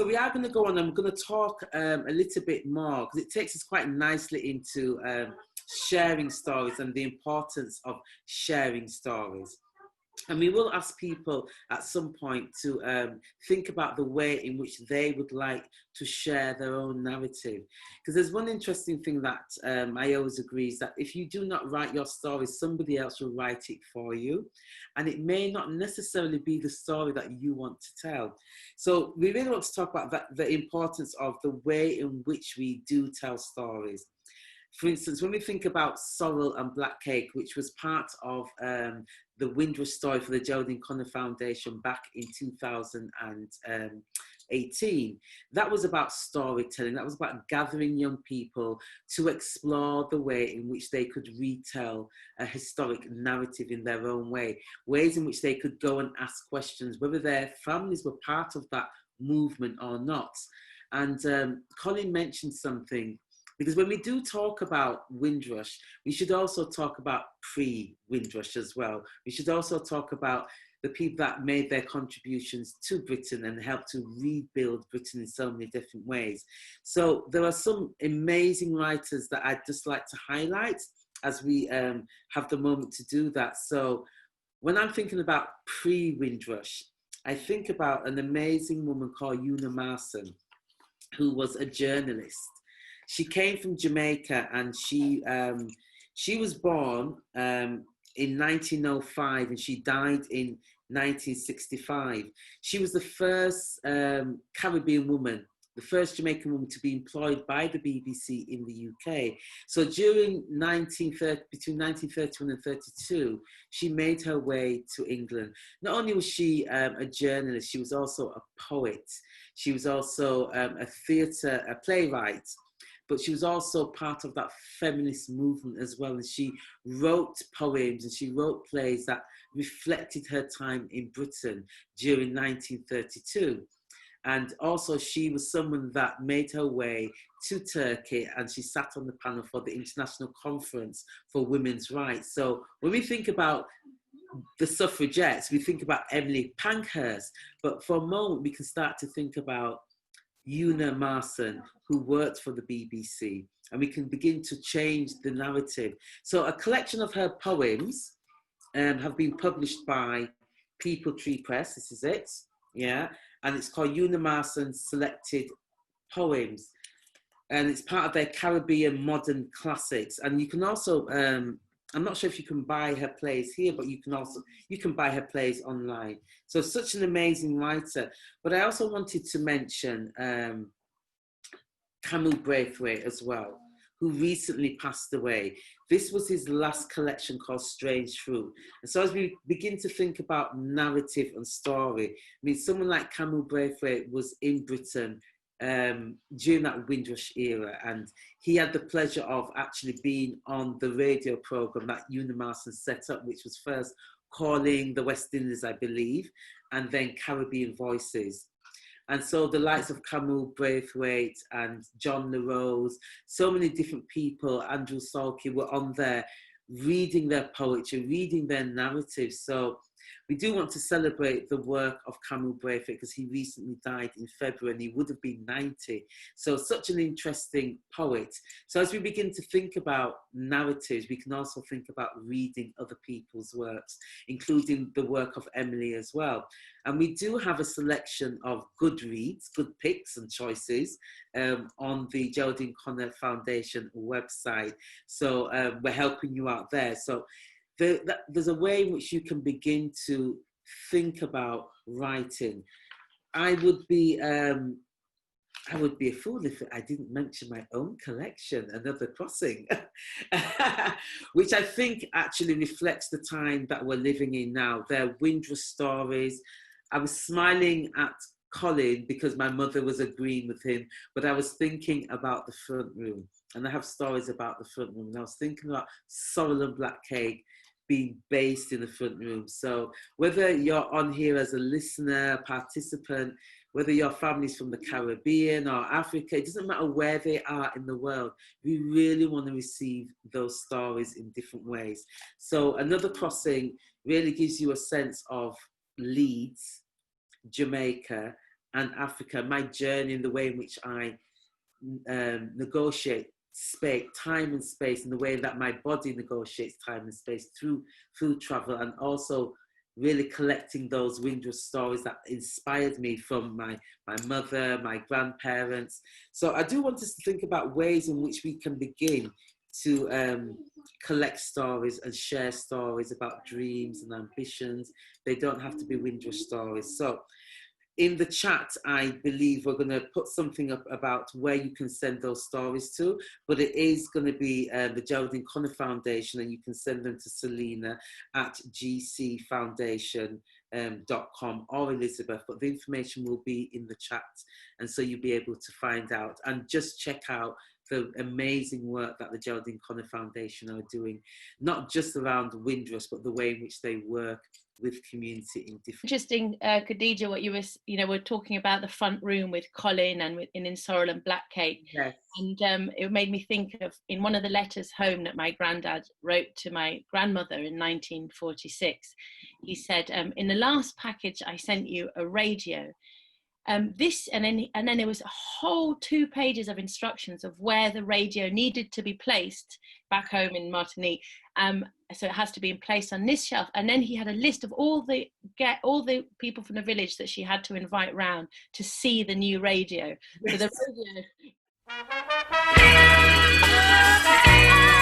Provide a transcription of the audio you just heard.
So we are going to go on and we're going to talk a little bit more, because it takes us quite nicely into sharing stories and the importance of sharing stories. And we will ask people at some point to think about the way in which they would like to share their own narrative. Because there's one interesting thing that I always agree is that if you do not write your story, somebody else will write it for you. And it may not necessarily be the story that you want to tell. So we really want to talk about the importance of the way in which we do tell stories. For instance, when we think about Sorrel and Black Cake, which was part of the Windrush story for the Geraldine Connor Foundation back in 2018, that was about storytelling. That was about gathering young people to explore the way in which they could retell a historic narrative in their own way, ways in which they could go and ask questions, whether their families were part of that movement or not. And Colin mentioned something, because when we do talk about Windrush, we should also talk about pre-Windrush as well. We should also talk about the people that made their contributions to Britain and helped to rebuild Britain in so many different ways. So there are some amazing writers that I'd just like to highlight as we have the moment to do that. So when I'm thinking about pre-Windrush, I think about an amazing woman called Una Marson, who was a journalist. She came from Jamaica, and she was born in 1905 and she died in 1965. She was the first Caribbean woman, the first Jamaican woman to be employed by the BBC in the UK. So during between 1931 and 32, she made her way to England. Not only was she a journalist, she was also a poet. She was also a playwright. But she was also part of that feminist movement as well. And she wrote poems and she wrote plays that reflected her time in Britain during 1932. And also she was someone that made her way to Turkey, and she sat on the panel for the International Conference for Women's Rights. So when we think about the suffragettes, we think about Emily Pankhurst. But for a moment, we can start to think about Una Marson, who worked for the BBC, and we can begin to change the narrative. So a collection of her poems have been published by People Tree Press. This is it, yeah, and it's called Una Marson's Selected Poems, and it's part of their Caribbean Modern Classics. And you can also I'm not sure if you can buy her plays here, but you can buy her plays online. So such an amazing writer. But I also wanted to mention Camille Braithwaite as well, who recently passed away. This was his last collection called Strange Fruit. And so as we begin to think about narrative and story, I mean, someone like Camille Braithwaite was in Britain during that Windrush era, and he had the pleasure of actually being on the radio program that Una Marson set up, which was first Calling the West Indies, I believe, and then Caribbean Voices. And so the likes of Camille Braithwaite and John LaRose, so many different people, Andrew Salkey, were on there reading their poetry, reading their narratives. So we do want to celebrate the work of Camille Braithwaite, because he recently died in February and he would have been 90. So such an interesting poet. So as we begin to think about narratives, we can also think about reading other people's works, including the work of Emily as well. And we do have a selection of good reads, good picks and choices on the Geraldine Connor Foundation website. So we're helping you out there. So there's a way in which you can begin to think about writing. I would be a fool if I didn't mention my own collection, Another Crossing, which I think actually reflects the time that we're living in now. They're Windrush stories. I was smiling at Colin because my mother was agreeing with him, but I was thinking about the front room, and I have stories about the front room. And I was thinking about Sorrel and Black Cake being based in the front room. So whether you're on here as a listener, participant, whether your family's from the Caribbean or Africa, it doesn't matter where they are in the world, we really want to receive those stories in different ways. So Another Crossing really gives you a sense of Leeds, Jamaica, and Africa, my journey and the way in which I negotiate space, time and space, and the way that my body negotiates time and space through travel, and also really collecting those Windrush stories that inspired me from my mother, my grandparents. So I do want us to think about ways in which we can begin to collect stories and share stories about dreams and ambitions. They don't have to be Windrush stories. So in the chat, I believe we're going to put something up about where you can send those stories to, but it is going to be the Geraldine Connor Foundation, and you can send them to Selena at gcfoundation.com or Elizabeth, but the information will be in the chat, and so you'll be able to find out. And just check out the amazing work that the Geraldine Connor Foundation are doing, not just around Windrush, but the way in which they work with community in different. Interesting, Khadijah, what you were talking about the front room with Colin and in Sorrel and Black Cake. Yes. And it made me think of, in one of the letters home that my granddad wrote to my grandmother in 1946, he said, in the last package I sent you a radio. This and then there was a whole 2 pages of instructions of where the radio needed to be placed back home in Martinique. So it has to be placed on this shelf. And then he had a list of all the people from the village that she had to invite round to see the new radio. Yes. So the radio.